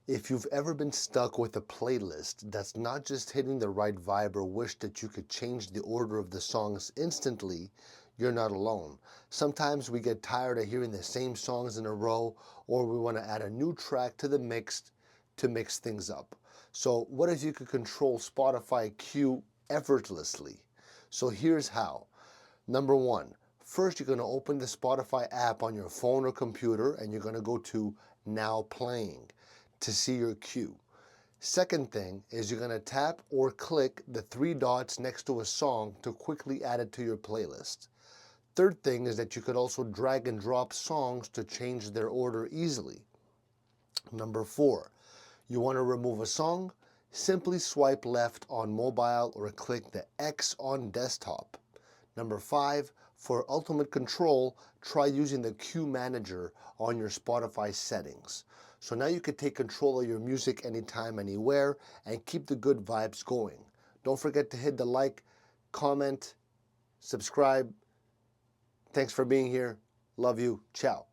If you've ever been stuck with a playlist that's not just hitting the right vibe or wish that you could change the order of the songs instantly, you're not alone. Sometimes we get tired of hearing the same songs in a row, or we want to add a new track to the mix to mix things up. So what if you could control Spotify Q effortlessly? So here's how. Number one, first you're going to open the Spotify app on your phone or computer and you're going to go to Now Playing to see your queue. Second thing is you're going to tap or click the three dots next to a song to quickly add it to your playlist. Third thing is that you could also drag and drop songs to change their order easily. Number four, you want to remove a song? Simply swipe left on mobile or click the X on desktop. Number five, for ultimate control, try using the Q Manager on your Spotify settings. So now you can take control of your music anytime, anywhere, and keep the good vibes going. Don't forget to hit the like, comment, subscribe. Thanks for being here. Love you. Ciao.